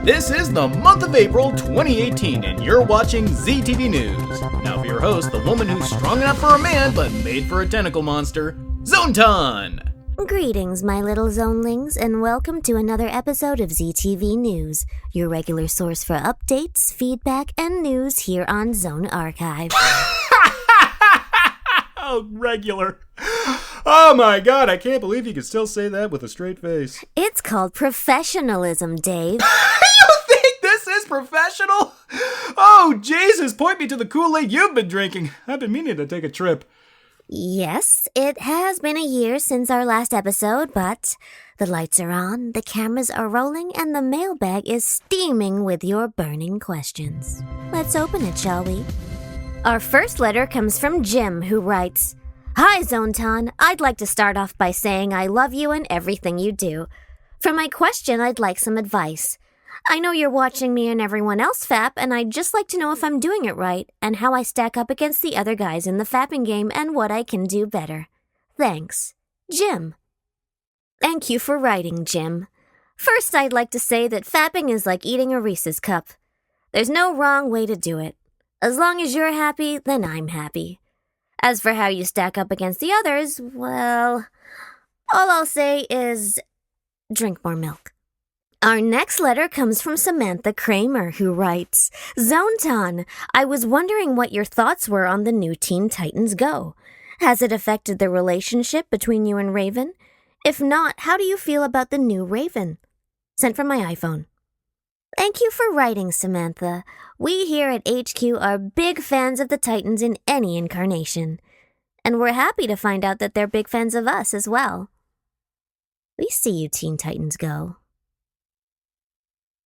This is the month of April 2018, and you're watching ZTV News. Now for your host, the woman who's strong enough for a man but made for a tentacle monster, Zontan! Greetings, my little zonelings, and welcome to another episode of ZTV News, your regular source for updates, feedback, and news here on Zone Archive. Oh, regular. Oh my god, I can't believe you can still say that with a straight face. It's called professionalism, Dave. You think this is professional? Oh, Jesus, point me to the Kool-Aid you've been drinking. I've been meaning to take a trip. Yes, it has been a year since our last episode, but the lights are on, the cameras are rolling, and the mailbag is steaming with your burning questions. Let's open it, shall we? Our first letter comes from Jim, who writes, "Hi, Zontan. I'd like to start off by saying I love you and everything you do. For my question, I'd like some advice. I know you're watching me and everyone else fap, and I'd just like to know if I'm doing it right and how I stack up against the other guys in the fapping game and what I can do better. Thanks. Jim." Thank you for writing, Jim. First, I'd like to say that fapping is like eating a Reese's cup. There's no wrong way to do it. As long as you're happy, then I'm happy. As for how you stack up against the others, well, all I'll say is drink more milk. Our next letter comes from Samantha Kramer, who writes, "Zontan, I was wondering what your thoughts were on the new Teen Titans Go. Has it affected the relationship between you and Raven? If not, how do you feel about the new Raven? Sent from my iPhone." Thank you for writing, Samantha. We here at HQ are big fans of the Titans in any incarnation. And we're happy to find out that they're big fans of us as well. We see you, Teen Titans Go.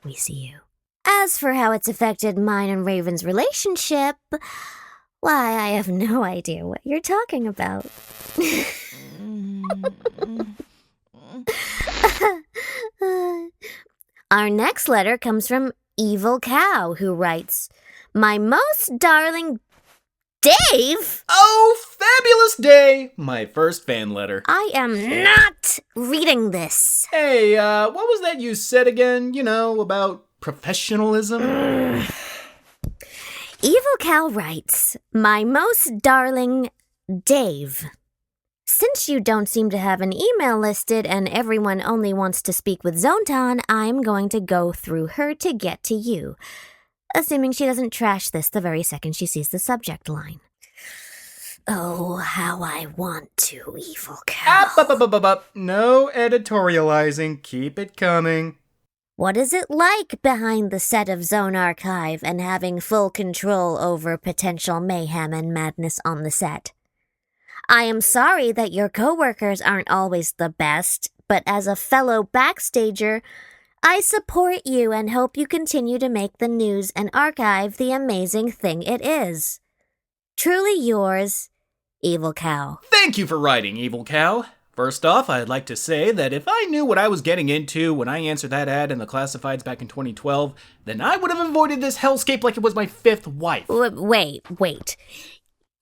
We see you. As for how it's affected mine and Raven's relationship, why, I have no idea what you're talking about. Our next letter comes from Evil Cow, who writes, "My most darling Dave." Oh, fabulous day! My first fan letter. I am not reading this. Hey, what was that you said again? You know, about professionalism? Evil Cow writes, "My most darling Dave. Since you don't seem to have an email listed and everyone only wants to speak with Zontan, I'm going to go through her to get to you. Assuming she doesn't trash this the very second she sees the subject line. Oh, how I want to, Evil Cow. Up. No editorializing. Keep it coming. What is it like behind the set of Zone Archive and having full control over potential mayhem and madness on the set? I am sorry that your coworkers aren't always the best, but as a fellow backstager, I support you and hope you continue to make the news and archive the amazing thing it is. Truly yours, Evil Cow." Thank you for writing, Evil Cow. First off, I'd like to say that if I knew what I was getting into when I answered that ad in the classifieds back in 2012, then I would have avoided this hellscape like it was my fifth wife. Wait.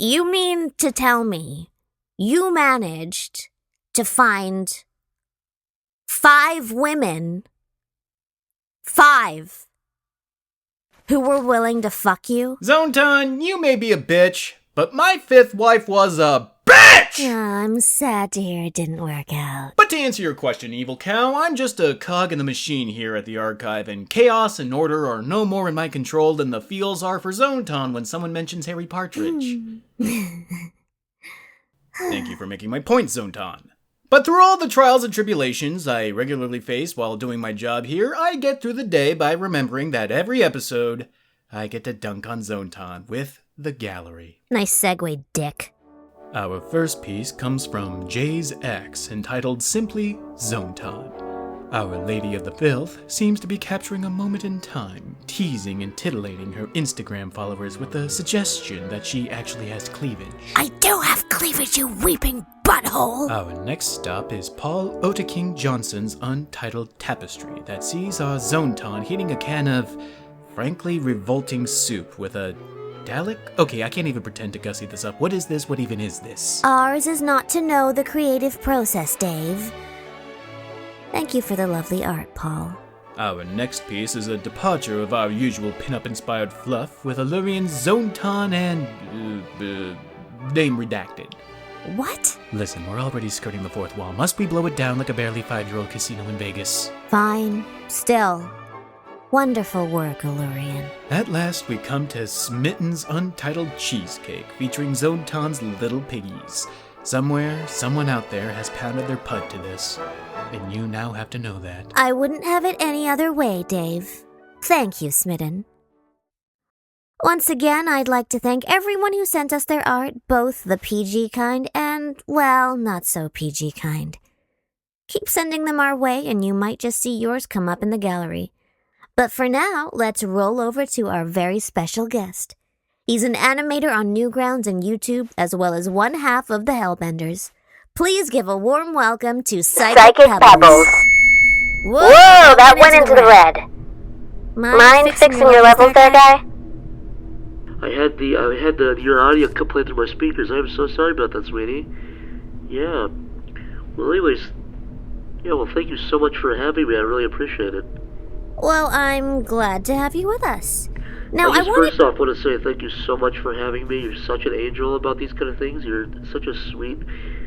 You mean to tell me you managed to find 5 women, 5, who were willing to fuck you? Zontan, you may be a bitch, but my fifth wife was a bitch! I'm sad to hear it didn't work out. But to answer your question, Evil Cow, I'm just a cog in the machine here at the archive, and chaos and order are no more in my control than the feels are for Zontan when someone mentions Harry Partridge. Thank you for making my point, Zontan. But through all the trials and tribulations I regularly face while doing my job here, I get through the day by remembering that every episode, I get to dunk on Zontan with the gallery. Nice segue, dick. Our first piece comes from Jay's X, entitled simply Zontan. Our Lady of the Filth seems to be capturing a moment in time, teasing and titillating her Instagram followers with the suggestion that she actually has cleavage. I do have cleavage, you weeping butthole! Our next stop is Paul Otaking Johnson's untitled tapestry that sees our Zontan heating a can of, frankly, revolting soup with a Dalek? Okay, I can't even pretend to gussy this up. What is this? What even is this? Ours is not to know the creative process, Dave. Thank you for the lovely art, Paul. Our next piece is a departure of our usual pin-up-inspired fluff with Allurian Zontan and... name redacted. What? Listen, we're already skirting the fourth wall. Must we blow it down like a barely 5-year-old casino in Vegas? Fine. Still. Wonderful work, Allurian. At last, we come to Smitten's Untitled Cheesecake, featuring Zontan's Little Piggies. Somewhere, someone out there has pounded their pud to this, and you now have to know that. I wouldn't have it any other way, Dave. Thank you, Smitten. Once again, I'd like to thank everyone who sent us their art, both the PG kind and, well, not so PG kind. Keep sending them our way, and you might just see yours come up in the gallery. But for now, let's roll over to our very special guest. He's an animator on Newgrounds and YouTube, as well as one half of the Hellbenders. Please give a warm welcome to Psychic Pebbles. Whoa, that went into the red. Mind fixing your levels there, guy? I had your audio come play through my speakers. I'm so sorry about that, sweetie. Yeah. Well, anyways, well, thank you so much for having me. I really appreciate it. Well, I'm glad to have you with us. Now, First off, want to say thank you so much for having me. You're such an angel about these kind of things. You're such a sweet,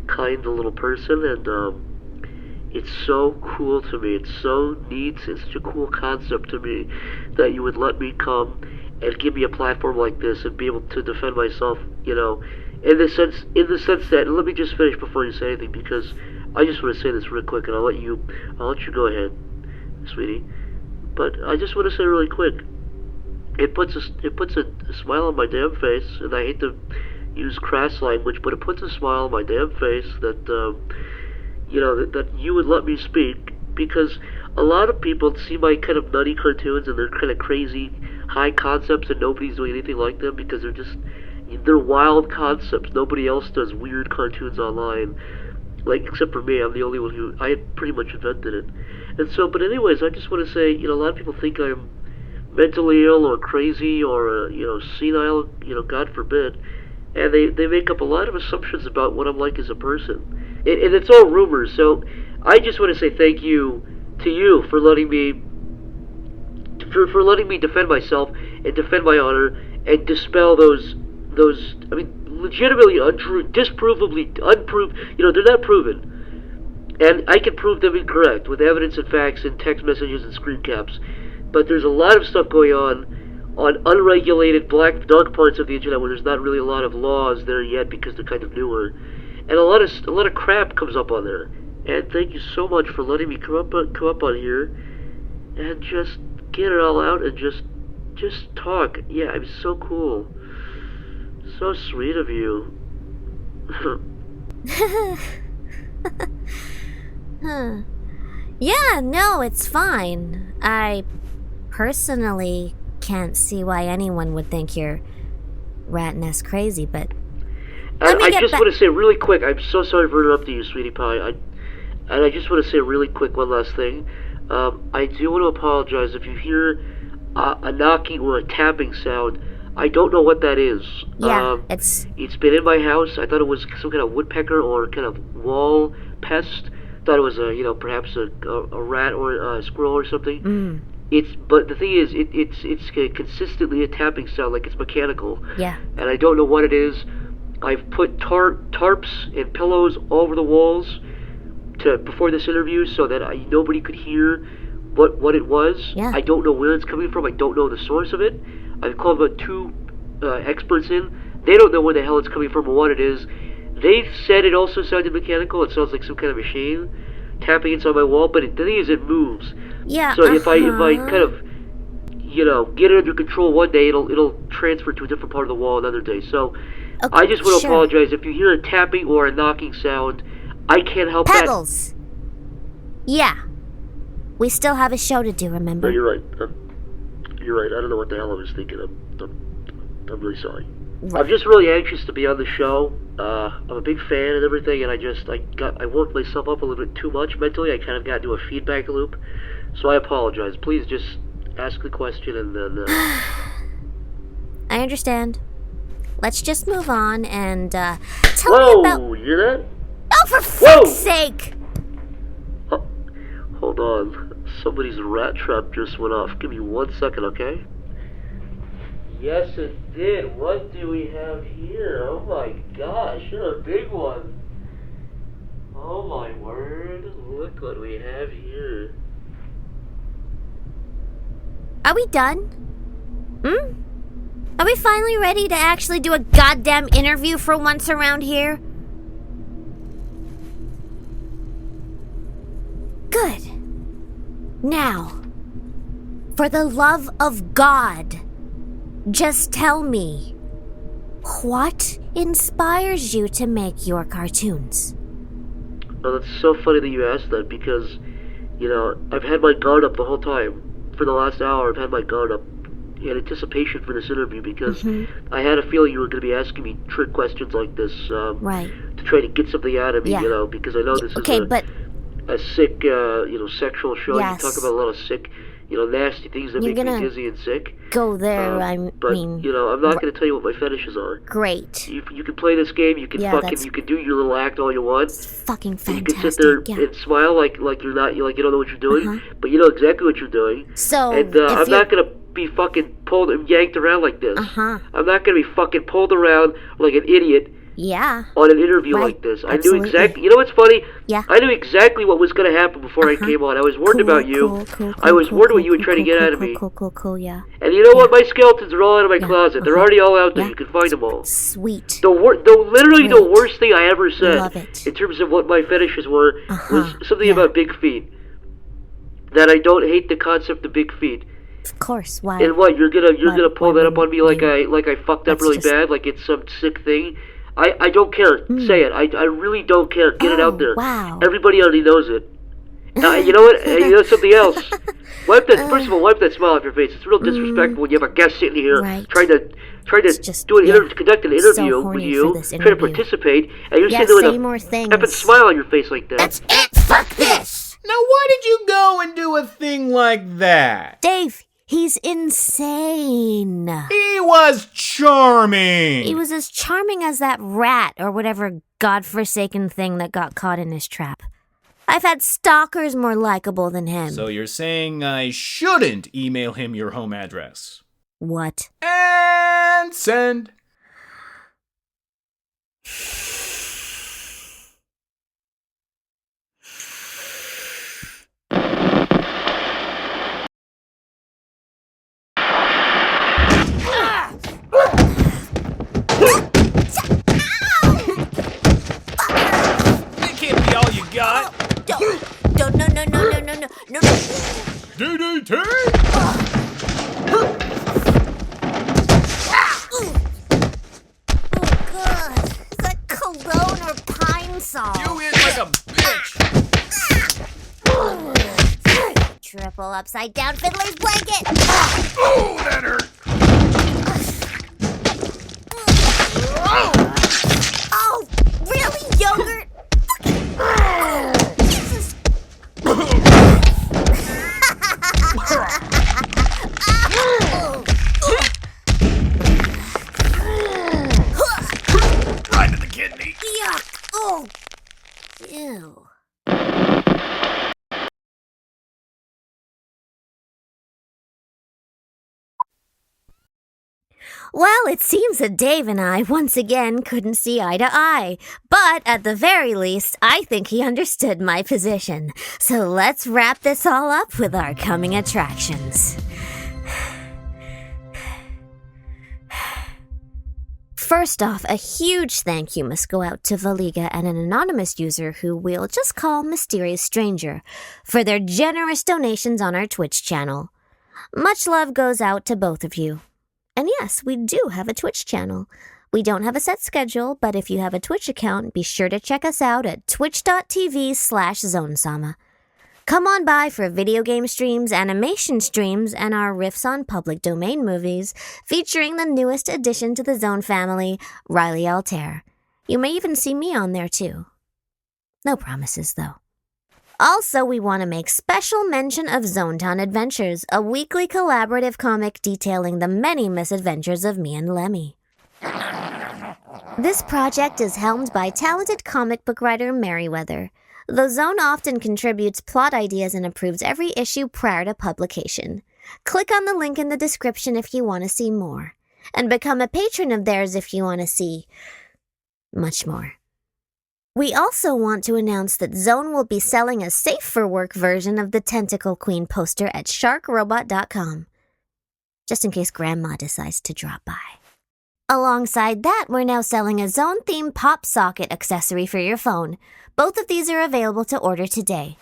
kind little person, and it's so cool to me. It's so neat. It's such a cool concept to me that you would let me come and give me a platform like this and be able to defend myself, in the sense that, and let me just finish before you say anything, because I just want to say this real quick, and I'll let you go ahead, sweetie. But I just want to say really quick, it puts a smile on my damn face, and I hate to use crass language, but it puts a smile on my damn face that that you would let me speak, because a lot of people see my kind of nutty cartoons and they're kind of crazy high concepts and nobody's doing anything like them because they're wild concepts. Nobody else does weird cartoons online, except for me. I'm the only one I had pretty much invented it. And so, but anyways, I just want to say, a lot of people think I'm mentally ill or crazy or, senile, God forbid. And they make up a lot of assumptions about what I'm like as a person. And it's all rumors, so I just want to say thank you to you for letting me defend myself and defend my honor and dispel those legitimately untrue, disprovably unproved, they're not proven. And I can prove them incorrect with evidence and facts and text messages and screen caps. But there's a lot of stuff going on unregulated dark parts of the internet where there's not really a lot of laws there yet because they're kind of newer. And a lot of crap comes up on there. And thank you so much for letting me come up on here and just get it all out and just talk. Yeah, I'm so cool. So sweet of you. Yeah, no, it's fine. I personally can't see why anyone would think you're rat-ness crazy, but I just want to say really quick, I'm so sorry for interrupting you, sweetie pie. I just want to say really quick one last thing. I do want to apologize if you hear a knocking or a tapping sound. I don't know what that is. Yeah, it's been in my house. I thought it was some kind of woodpecker or kind of wall pest. Thought it was perhaps a rat or a squirrel or something. But the thing is, it's consistently a tapping sound, like it's mechanical. Yeah. And I don't know what it is. I've put tarps and pillows all over the walls before this interview so that nobody could hear what it was. Yeah. I don't know where it's coming from. I don't know the source of it. I've called about two experts in. They don't know where the hell it's coming from or what it is. They said it also sounded mechanical. It sounds like some kind of machine tapping inside my wall. But the thing is, it moves. Yeah. So if I kind of get it under control one day, it'll transfer to a different part of the wall another day. So okay, I just want to apologize if you hear a tapping or a knocking sound. I can't help Pebbles. Yeah. We still have a show to do, remember? No, you're right. You're right. I don't know what the hell I was thinking. I'm really sorry. Right. I'm just really anxious to be on the show. I'm a big fan and everything, and I worked myself up a little bit too much mentally. I kind of got into a feedback loop. So I apologize. Please just ask the question and then... I understand. Let's just move on and tell me about... Whoa, you hear that? Oh, for fuck's sake! Hold hold on. Somebody's rat trap just went off. Give me 1 second, okay? Yes, it did. What do we have here? Oh my gosh, you're a big one. Oh my word. Look what we have here. Are we done? Are we finally ready to actually do a goddamn interview for once around here? Good. Now, for the love of God, just tell me, what inspires you to make your cartoons? Oh, that's so funny that you asked that because, I've had my guard up the whole time. For the last hour, I've had my guard up in anticipation for this interview because I had a feeling you were going to be asking me trick questions like this right. to try to get something out of me, because I know this is a sick, sexual show. Yes. You talk about a lot of sick, nasty things that make me dizzy and sick. Go there, but, I'm not going to tell you what my fetishes are. Great. You can play this game, you can you can do your little act all you want. It's fucking fantastic. You can sit there and smile like you're not, you don't know what you're doing, but you know exactly what you're doing. So, and I'm not going to be fucking pulled and yanked around like this. I'm not going to be fucking pulled around like an idiot. Yeah. On an interview like this. Absolutely. I knew exactly. You know what's funny? Yeah. I knew exactly what was going to happen before I came on. I was warned about you. I was warned what you would try to get out of me. Cool, yeah. And you know what? My skeletons are all out of my closet. They're already all out there. You can find them all. Sweet. The worst thing I ever said in terms of what my fetishes were was something about big feet. That I don't hate the concept of big feet. Of course. Why? And what you're gonna pull that up on me like I fucked up really bad, like it's some sick thing. I don't care. Say it. I really don't care. Get it out there. Wow. Everybody already knows it. Now, you know what? You know something else? First of all, wipe that smile off your face. It's real disrespectful when you have a guest sitting here trying to conduct an interview with you, trying to participate, and you're sitting there with a effing smile on your face like that. That's it. Fuck this. Now, why did you go and do a thing like that? Dave, he's insane. He was charming. He was as charming as that rat or whatever godforsaken thing that got caught in his trap. I've had stalkers more likable than him. So you're saying I shouldn't email him your home address? What? And send. No. DDT? Oh, God. Is that cologne or pine sol? You in like a bitch. Triple upside down fiddler's blanket. Oh, that hurt. Oh, really, yogurt? Jesus. Right to the kidney. Yuck. Oh. Ew. Well, it seems that Dave and I once again couldn't see eye to eye. But at the very least, I think he understood my position. So let's wrap this all up with our coming attractions. First off, a huge thank you must go out to Valiga and an anonymous user who we'll just call Mysterious Stranger for their generous donations on our Twitch channel. Much love goes out to both of you. And yes, we do have a Twitch channel. We don't have a set schedule, but if you have a Twitch account, be sure to check us out at twitch.tv/ZoneSama. Come on by for video game streams, animation streams, and our riffs on public domain movies, featuring the newest addition to the Zone family, Riley Altair. You may even see me on there too. No promises, though. Also, we want to make special mention of Zonetown Adventures, a weekly collaborative comic detailing the many misadventures of me and Lemmy. This project is helmed by talented comic book writer Merriweather. The Zone often contributes plot ideas and approves every issue prior to publication. Click on the link in the description if you want to see more, and become a patron of theirs if you want to see much more. We also want to announce that Zone will be selling a safe-for-work version of the Tentacle Queen poster at sharkrobot.com, just in case Grandma decides to drop by. Alongside that, we're now selling a Zone-themed pop socket accessory for your phone. Both of these are available to order today.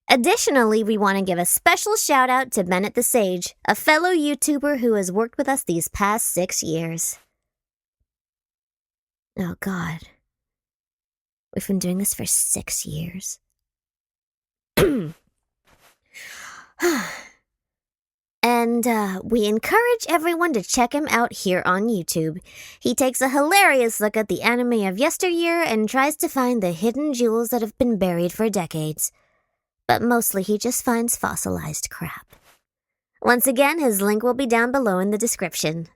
Additionally, we want to give a special shout-out to Bennett the Sage, a fellow YouTuber who has worked with us these past 6 years. Oh, God. We've been doing this for 6 years. And we encourage everyone to check him out here on YouTube. He takes a hilarious look at the anime of yesteryear and tries to find the hidden jewels that have been buried for decades. But mostly he just finds fossilized crap. Once again, his link will be down below in the description.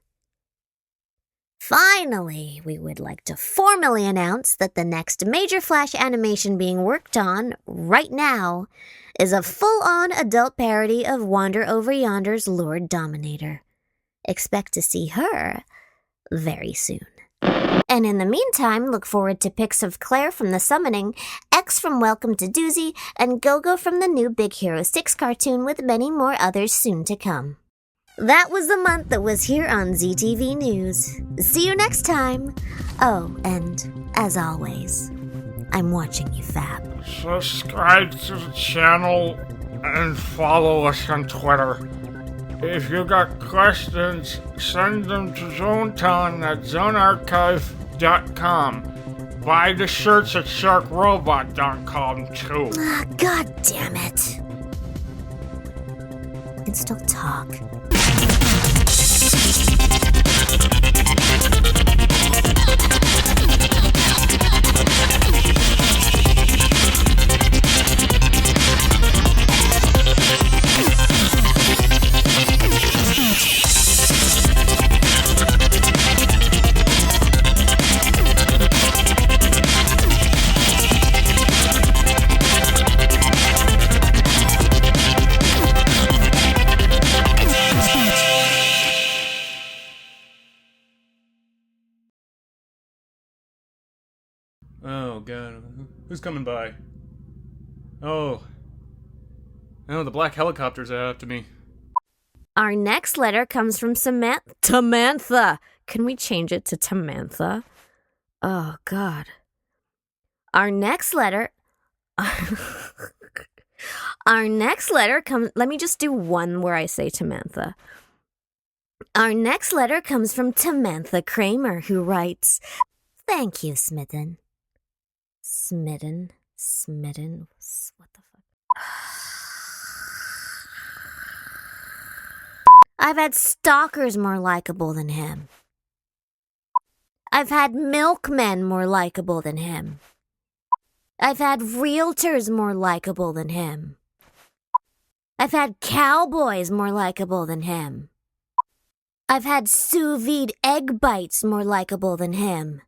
Finally, we would like to formally announce that the next major Flash animation being worked on right now is a full-on adult parody of Wander Over Yonder's Lord Dominator. Expect to see her very soon. And in the meantime, look forward to pics of Claire from The Summoning, X from Welcome to Doozy, and Gogo from the new Big Hero 6 cartoon, with many more others soon to come. That was the month that was here on ZTV News. See you next time. Oh, and as always, I'm watching you, Fab. Subscribe to the channel and follow us on Twitter. If you got questions, send them to ZoneTon at zonearchive.com. Buy the shirts at sharkrobot.com too. Ah, God damn it. I can still talk. Oh, God. Who's coming by? Oh, the black helicopter's after me. Our next letter comes from Tamantha. Can we change it to Tamantha? Oh, God. Our next letter... Our next letter comes... Let me just do one where I say Tamantha. Our next letter comes from Tamantha Kramer, who writes, "Thank you, Smitten." Smitten? What the fuck? I've had stalkers more likable than him. I've had milkmen more likable than him. I've had realtors more likable than him. I've had cowboys more likable than him. I've had sous vide egg bites more likable than him.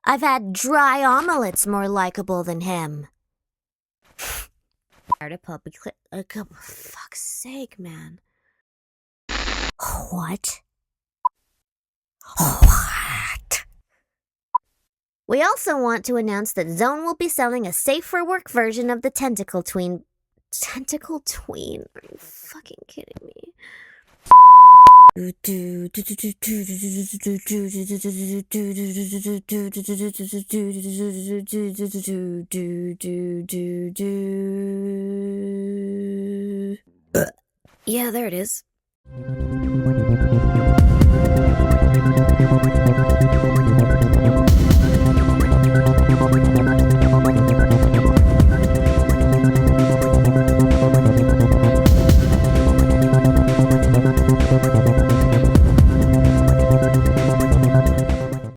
I've had dry omelets more likable than him. Fuck's sake, man. What? We also want to announce that Zone will be selling a safe-for-work version of the Tentacle Tween. Tentacle Tween? Are you fucking kidding me? Yeah, there it is.